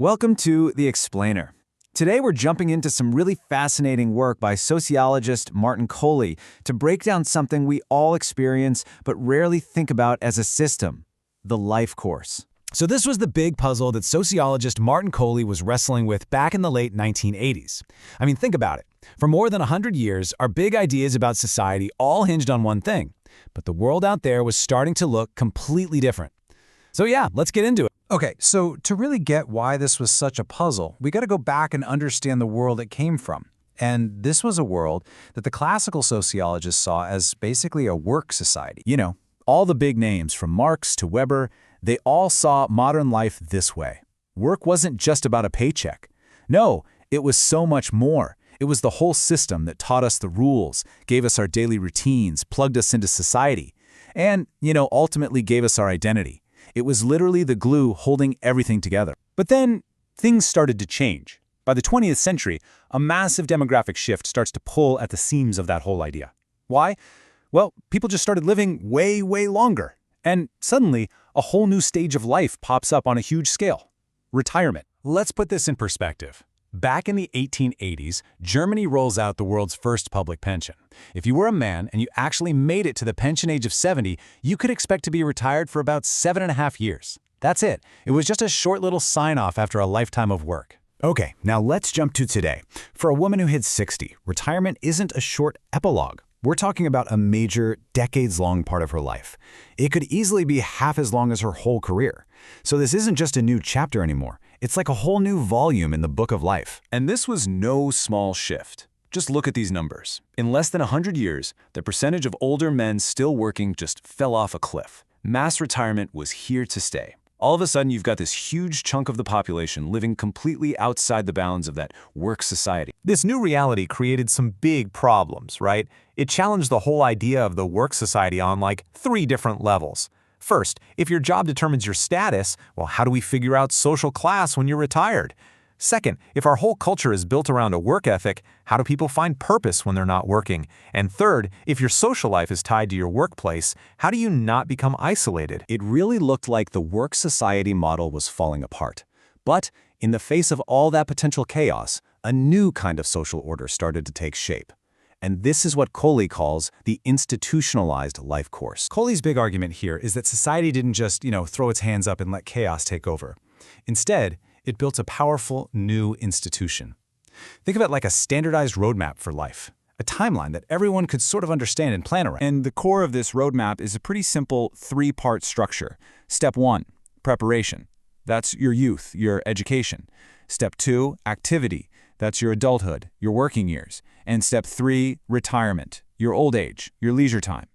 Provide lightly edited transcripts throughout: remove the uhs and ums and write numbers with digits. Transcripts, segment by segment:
Welcome to The Explainer. Today we're jumping into some really fascinating work by sociologist Martin Kohli to break down something we all experience but rarely think about as a system, the life course. So this was the big puzzle that sociologist Martin Kohli was wrestling with back in the late 1980s. I mean, think about it. For more than 100 years, our big ideas about society all hinged on one thing. But the world out there was starting to look completely different. So yeah, let's get into it. Okay, so to really get why this was such a puzzle, we got to go back and understand the world it came from. And this was a world that the classical sociologists saw as basically a work society. You know, all the big names from Marx to Weber, they all saw modern life this way. Work wasn't just about a paycheck. No, it was so much more. It was the whole system that taught us the rules, gave us our daily routines, plugged us into society, and, ultimately gave us our identity. It was literally the glue holding everything together. But then, things started to change. By the 20th century, a massive demographic shift starts to pull at the seams of that whole idea. Why? Well, people just started living way, way longer. And suddenly, a whole new stage of life pops up on a huge scale. Retirement. Let's put this in perspective. Back in the 1880s, Germany rolls out the world's first public pension. If you were a man and you actually made it to the pension age of 70, you could expect to be retired for about 7.5 years. That's it. It was just a short little sign-off after a lifetime of work. Okay, now let's jump to today. For a woman who hits 60, retirement isn't a short epilogue. We're talking about a major, decades-long part of her life. It could easily be half as long as her whole career. So this isn't just a new chapter anymore. It's like a whole new volume in the book of life. And this was no small shift. Just look at these numbers. In less than 100 years, the percentage of older men still working just fell off a cliff. Mass retirement was here to stay. All of a sudden, you've got this huge chunk of the population living completely outside the bounds of that work society. This new reality created some big problems, right? It challenged the whole idea of the work society on like 3 different levels. First, if your job determines your status, well, how do we figure out social class when you're retired? Second, if our whole culture is built around a work ethic, how do people find purpose when they're not working? And third, if your social life is tied to your workplace, how do you not become isolated? It really looked like the work society model was falling apart. But in the face of all that potential chaos, a new kind of social order started to take shape. And this is what Kohli calls the institutionalized life course. Kohli's big argument here is that society didn't just, throw its hands up and let chaos take over. Instead, it built a powerful new institution. Think of it like a standardized roadmap for life, a timeline that everyone could sort of understand and plan around. And the core of this roadmap is a pretty simple 3-part structure. Step 1, preparation. That's your youth, your education. Step 2, activity. That's your adulthood, your working years. And step 3, retirement, your old age, your leisure time.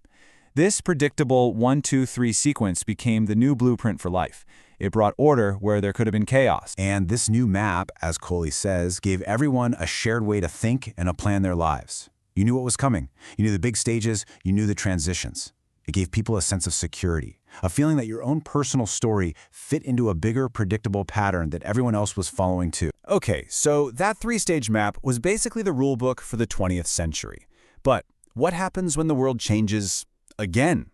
This predictable 1-2-3 sequence became the new blueprint for life. It brought order where there could have been chaos. And this new map, as Kohli says, gave everyone a shared way to think and to plan their lives. You knew what was coming. You knew the big stages. You knew the transitions. It gave people a sense of security, a feeling that your own personal story fit into a bigger, predictable pattern that everyone else was following too. Okay, so that 3-stage map was basically the rule book for the 20th century. But what happens when the world changes again?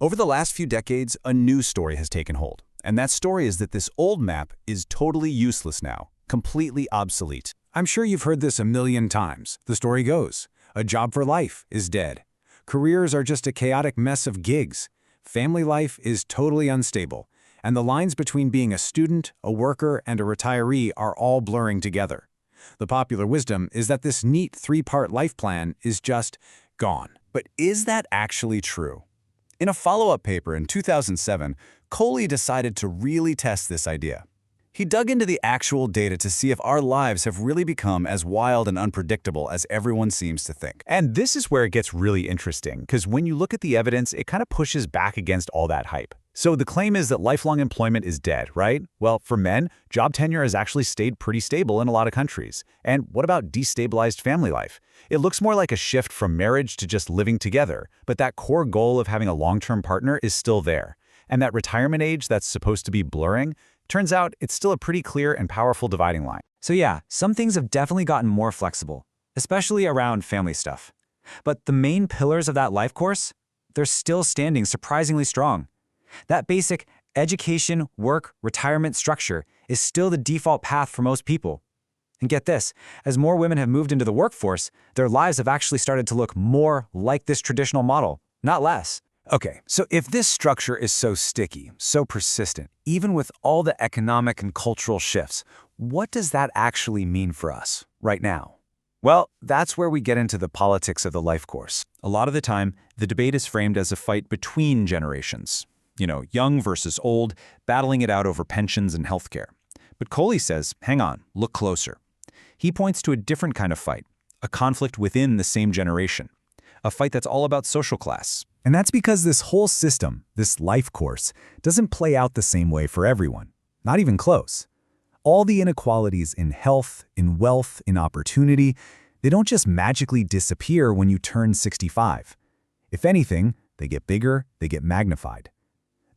Over the last few decades, a new story has taken hold. And that story is that this old map is totally useless now, completely obsolete. I'm sure you've heard this a million times. The story goes, a job for life is dead. Careers are just a chaotic mess of gigs. Family life is totally unstable. And the lines between being a student, a worker, and a retiree are all blurring together. The popular wisdom is that this neat 3-part life plan is just gone. But is that actually true? In a follow-up paper in 2007, Kohli decided to really test this idea. He dug into the actual data to see if our lives have really become as wild and unpredictable as everyone seems to think. And this is where it gets really interesting, because when you look at the evidence, it kind of pushes back against all that hype. So the claim is that lifelong employment is dead, right? Well, for men, job tenure has actually stayed pretty stable in a lot of countries. And what about destabilized family life? It looks more like a shift from marriage to just living together, but that core goal of having a long-term partner is still there. And that retirement age that's supposed to be blurring, turns out it's still a pretty clear and powerful dividing line. So yeah, some things have definitely gotten more flexible, especially around family stuff. But the main pillars of that life course, they're still standing surprisingly strong. That basic Education, work, retirement structure is still the default path for most people. And get this, as more women have moved into the workforce, their lives have actually started to look more like this traditional model, not less. Okay, so if this structure is so sticky, so persistent, even with all the economic and cultural shifts, what does that actually mean for us right now? Well, that's where we get into the politics of the life course. A lot of the time, the debate is framed as a fight between generations. Young versus old, battling it out over pensions and healthcare. But Kohli says, hang on, look closer. He points to a different kind of fight, a conflict within the same generation, a fight that's all about social class. And that's because this whole system, this life course, doesn't play out the same way for everyone, not even close. All the inequalities in health, in wealth, in opportunity, they don't just magically disappear when you turn 65. If anything, they get bigger, they get magnified.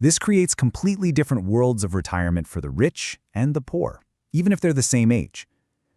This creates completely different worlds of retirement for the rich and the poor, even if they're the same age.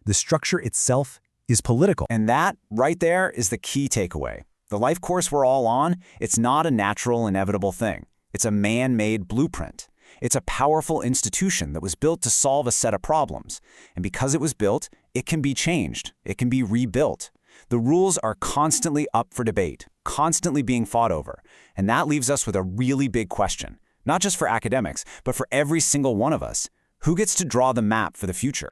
The structure itself is political. And that, right there, is the key takeaway. The life course we're all on, it's not a natural, inevitable thing. It's a man-made blueprint. It's a powerful institution that was built to solve a set of problems. And because it was built, it can be changed. It can be rebuilt. The rules are constantly up for debate, constantly being fought over. And that leaves us with a really big question, not just for academics, but for every single one of us. Who gets to draw the map for the future?